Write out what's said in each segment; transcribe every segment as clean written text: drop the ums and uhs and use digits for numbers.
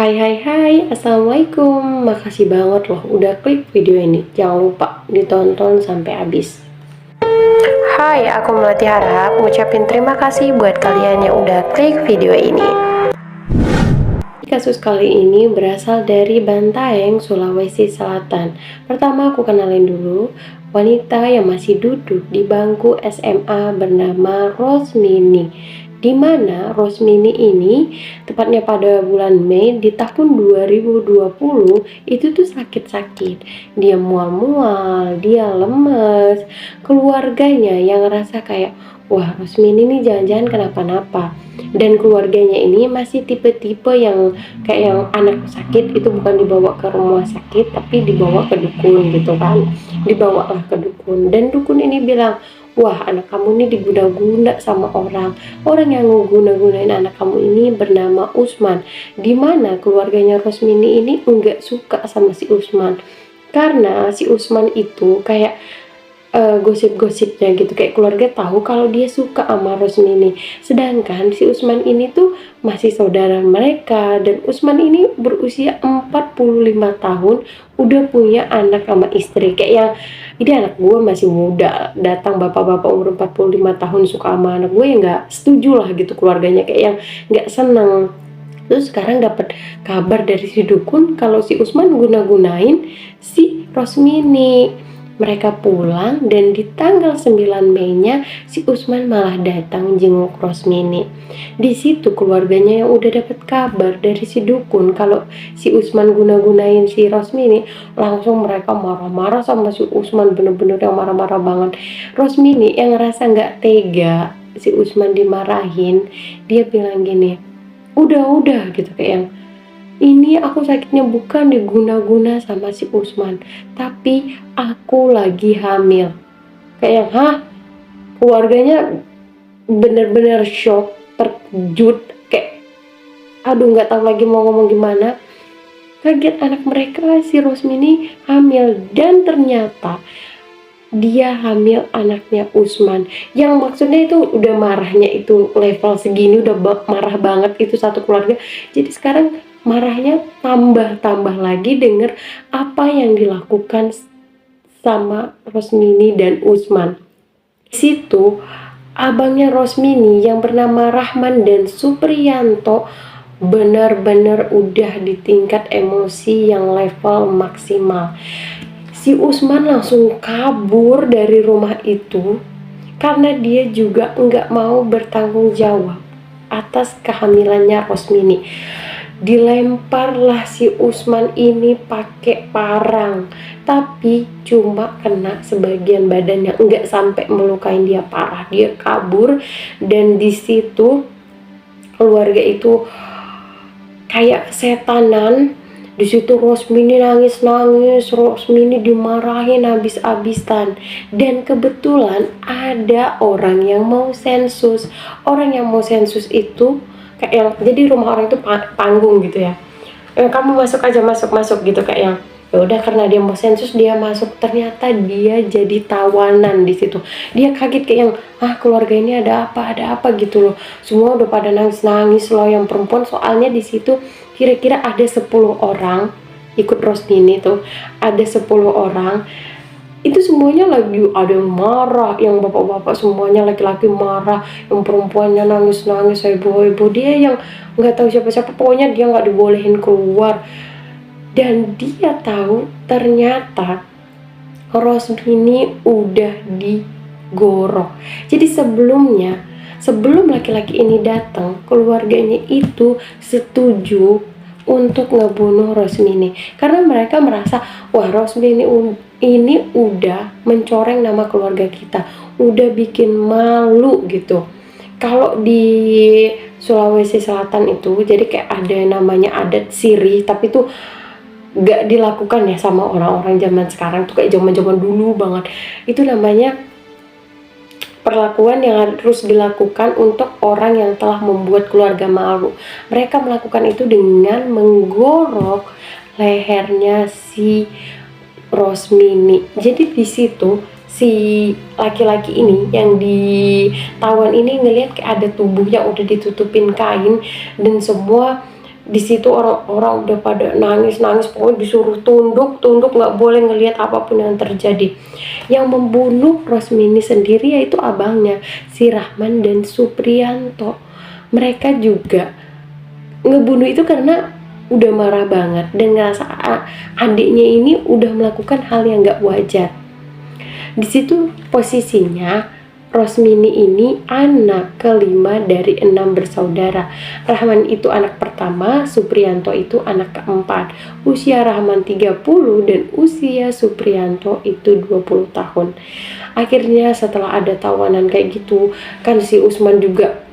Hai hai hai, Assalamualaikum. Makasih banget loh udah klik video ini. Jangan lupa ditonton sampai habis. Hai, aku Melati Harap ngucapin terima kasih buat kalian yang udah klik video ini. Kasus kali ini berasal dari Bantaeng, Sulawesi Selatan. Pertama aku kenalin dulu wanita yang masih duduk di bangku SMA bernama Rosmini. Di mana Rosmini ini tepatnya pada bulan Mei di tahun 2020 itu tuh sakit-sakit. Dia mual-mual, dia lemes. Keluarganya yang ngerasa kayak, wah Rosmini ini jangan-jangan kenapa-napa. Dan keluarganya ini masih tipe-tipe yang kayak yang anak sakit itu bukan dibawa ke rumah sakit tapi dibawa ke dukun gitu kan, dibawalah ke dukun. Dan dukun ini bilang, wah anak kamu ini diguna-guna sama orang yang ngeguna-gunain anak kamu ini bernama Usman. Dimana keluarganya Rosmini ini enggak suka sama si Usman karena si Usman itu kayak gosip-gosipnya gitu, kayak keluarga tahu kalau dia suka sama Rosmini, sedangkan si Usman ini tuh masih saudara mereka. Dan Usman ini berusia 45 tahun udah punya anak sama istri, kayak yang ini anak gue masih muda, datang bapak-bapak umur 45 tahun suka sama anak gue, ya nggak setuju lah gitu keluarganya, kayak yang nggak seneng. Terus sekarang dapat kabar dari si dukun kalau si Usman guna-gunain si Rosmini. Mereka pulang dan di tanggal 9 Mei-nya si Usman malah datang jenguk Rosmini. Di situ keluarganya yang udah dapat kabar dari si dukun kalau si Usman guna-gunain si Rosmini, langsung mereka marah-marah sama si Usman, bener-bener yang marah-marah banget. Rosmini yang ngerasa nggak tega si Usman dimarahin, dia bilang gini, udah gitu, kayak yang ini aku sakitnya bukan diguna-guna sama si Usman, tapi aku lagi hamil. Kayak yang, hah? Keluarganya bener-bener shock, terkejut, kayak aduh nggak tahu lagi mau ngomong gimana. Kaget anak mereka si Rosmini hamil, dan ternyata dia hamil anaknya Usman. Yang maksudnya itu udah marahnya itu level segini, udah marah banget itu satu keluarga. Jadi sekarang marahnya tambah lagi denger apa yang dilakukan sama Rosmini dan Usman. Di situ abangnya Rosmini yang bernama Rahman dan Supriyanto benar-benar udah di tingkat emosi yang level maksimal. Si Usman langsung kabur dari rumah itu karena dia juga nggak mau bertanggung jawab atas kehamilannya Rosmini. Dilemparlah si Usman ini pakai parang, tapi cuma kena sebagian badannya, nggak sampai melukain dia parah. Dia kabur, dan di situ keluarga itu kayak setanan. Di situ Rosmini nangis, Rosmini dimarahin habis-habisan. Dan kebetulan ada orang yang mau sensus. Orang yang mau sensus itu kayak yang, jadi rumah orang itu panggung gitu ya. Kamu masuk aja, masuk gitu, kayak yang ya udah, karena dia mau sensus dia masuk. Ternyata dia jadi tawanan di situ. Dia kaget kayak yang, keluarga ini ada apa gitu loh. Semua udah pada nangis loh yang perempuan, soalnya di situ kira-kira ada 10 orang ikut Rosmini tuh, ada 10 orang. Itu semuanya lagi ada yang marah, yang bapak-bapak semuanya laki-laki marah, yang perempuannya nangis heboh. Dia yang nggak tahu siapa-siapa, pokoknya dia nggak dibolehin keluar. Dan dia tahu ternyata Rosmini udah digorok. Jadi sebelum laki-laki ini datang, keluarganya itu setuju untuk ngebunuh Rosmini karena mereka merasa, wah Rosmini ini udah mencoreng nama keluarga kita, udah bikin malu gitu. Kalau di Sulawesi Selatan itu jadi kayak ada namanya adat sirih, tapi tuh gak dilakukan ya sama orang-orang zaman sekarang tuh, kayak zaman dulu banget. Itu namanya perlakuan yang harus dilakukan untuk orang yang telah membuat keluarga malu. Mereka melakukan itu dengan menggorok lehernya si Rosmini. Jadi di situ si laki-laki ini yang ditawan ini ngelihat kayak ada tubuhnya udah ditutupin kain dan semua Di situ orang-orang udah pada nangis-nangis, pokoknya disuruh tunduk, nggak boleh ngelihat apapun yang terjadi. Yang membunuh Rosmini sendiri yaitu abangnya, si Rahman dan Supriyanto. Mereka juga ngebunuh itu karena udah marah banget dan ngerasa adiknya ini udah melakukan hal yang nggak wajar. Di situ posisinya Rosmini ini anak kelima dari 6 bersaudara. Rahman itu anak pertama, Supriyanto itu anak keempat. Usia Rahman 30 dan usia Supriyanto itu 20 tahun. Akhirnya setelah ada tawanan kayak gitu, kan si Usman juga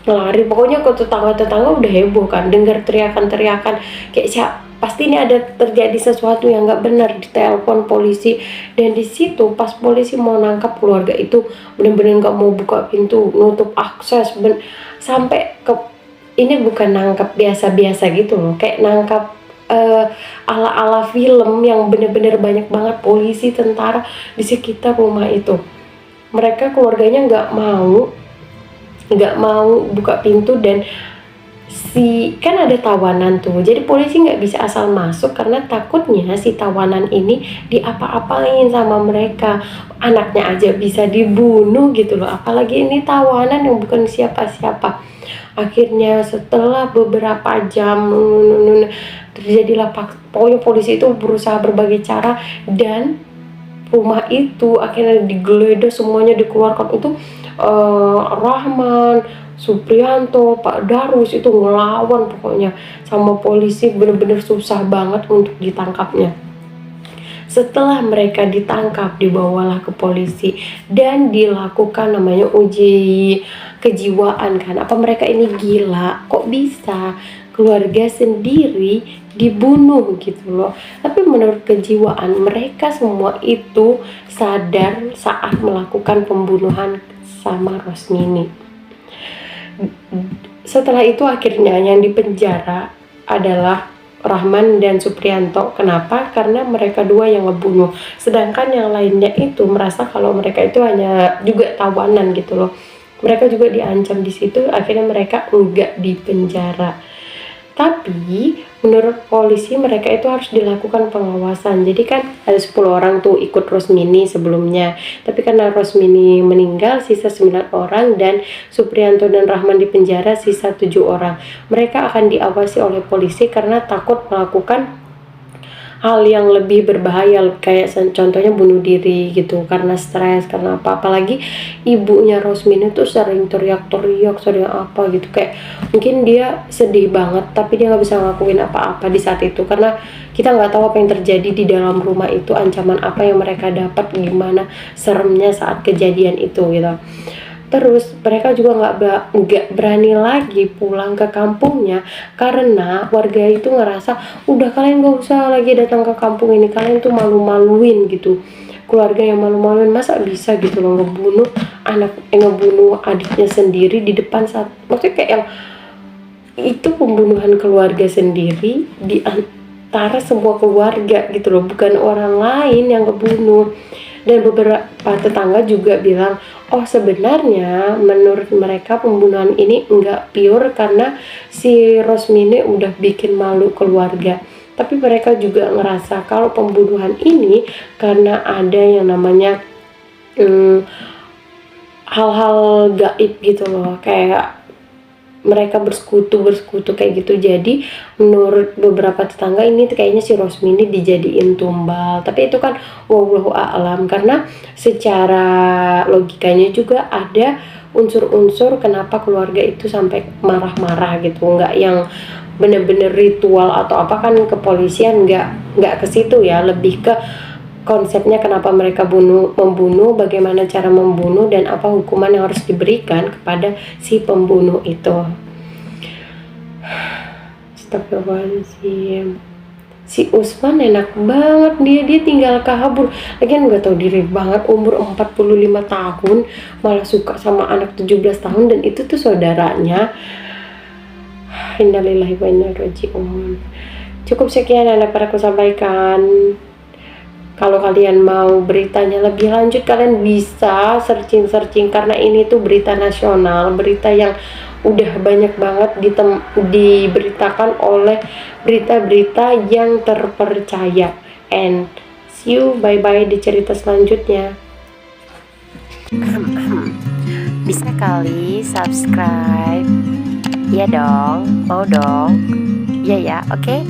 lari. Pokoknya ke tetangga-tetangga udah heboh kan, dengar teriakan-teriakan kayak pasti ini ada terjadi sesuatu yang nggak benar, ditelepon polisi. Dan di situ pas polisi mau nangkap keluarga itu bener-bener nggak mau buka pintu, nutup akses, sampai ke ini bukan nangkap biasa-biasa gitu loh, kayak nangkap ala-ala film yang bener-bener banyak banget polisi, tentara di sekitar rumah itu. Mereka keluarganya nggak mau buka pintu, dan kan ada tawanan tuh, jadi polisi nggak bisa asal masuk karena takutnya si tawanan ini diapa-apain sama mereka, anaknya aja bisa dibunuh gitu loh, apalagi ini tawanan yang bukan siapa-siapa. Akhirnya setelah beberapa jam terjadilah, pokoknya polisi itu berusaha berbagai cara dan rumah itu akhirnya digeledah, semuanya dikeluarkan. Itu Rahman, Supriyanto, Pak Darus itu ngelawan pokoknya sama polisi, bener-bener susah banget untuk ditangkapnya. Setelah mereka ditangkap, dibawalah ke polisi dan dilakukan namanya uji kejiwaan kan. Apa mereka ini gila? Kok bisa keluarga sendiri dibunuh gitu loh. Tapi menurut kejiwaan mereka semua itu sadar saat melakukan pembunuhan sama Rosmini. Setelah itu akhirnya yang dipenjara adalah Rahman dan Supriyanto. Kenapa? Karena mereka dua yang ngebunuh. Sedangkan yang lainnya itu merasa kalau mereka itu hanya juga tawanan gitu loh. Mereka juga diancam di situ. Akhirnya mereka enggak dipenjara. Tapi menurut polisi mereka itu harus dilakukan pengawasan. Jadi kan ada 10 orang tuh ikut Rosmini sebelumnya. Tapi karena Rosmini meninggal, sisa 9 orang, dan Supriyanto dan Rahman dipenjara, sisa 7 orang. Mereka akan diawasi oleh polisi karena takut melakukan hal yang lebih berbahaya, kayak contohnya bunuh diri gitu karena stres, karena apalagi ibunya Rosmini tuh sering teriak-teriak, sering apa gitu, kayak mungkin dia sedih banget tapi dia nggak bisa ngelakuin apa-apa di saat itu karena kita nggak tahu apa yang terjadi di dalam rumah itu, ancaman apa yang mereka dapat, gimana seremnya saat kejadian itu gitu. Terus mereka juga nggak berani lagi pulang ke kampungnya karena warga itu ngerasa udah kalian nggak usah lagi datang ke kampung ini, kalian tuh malu-maluin gitu. Keluarga yang malu-maluin, masa bisa gitu loh ngebunuh ngebunuh adiknya sendiri di depan, saat maksudnya kayak yang itu pembunuhan keluarga sendiri di antara semua keluarga gitu loh, bukan orang lain yang ngebunuh. Dan beberapa tetangga juga bilang, oh sebenarnya menurut mereka pembunuhan ini enggak pure karena si Rosmini udah bikin malu keluarga. Tapi mereka juga ngerasa kalau pembunuhan ini karena ada yang namanya hal-hal gaib gitu loh, kayak mereka bersekutu kayak gitu. Jadi menurut beberapa tetangga ini kayaknya si Rosmini dijadiin tumbal, tapi itu kan wallahu a'lam, karena secara logikanya juga ada unsur-unsur kenapa keluarga itu sampai marah-marah gitu, nggak yang bener-bener ritual atau apa, kan kepolisian nggak ke situ ya, lebih ke konsepnya kenapa mereka membunuh, bagaimana cara membunuh, dan apa hukuman yang harus diberikan kepada si pembunuh itu. Astagfirullahaladzim. Si Usman enak banget, dia tinggal kabur. Lagian nggak tahu diri banget, umur 45 tahun malah suka sama anak 17 tahun, dan itu tuh saudaranya. Innalillahi wa inna ilaihi raji'un. Cukup sekian yang dapat aku sampaikan. Kalau kalian mau beritanya lebih lanjut, kalian bisa searching-searching, karena ini tuh berita nasional, berita yang udah banyak banget diberitakan oleh berita-berita yang terpercaya. And see you, bye-bye di cerita selanjutnya. Bisa kali subscribe. Iya dong, mau dong. Iya ya, oke.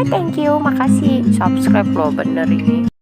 Thank you, makasih. Subscribe loh, bener ini.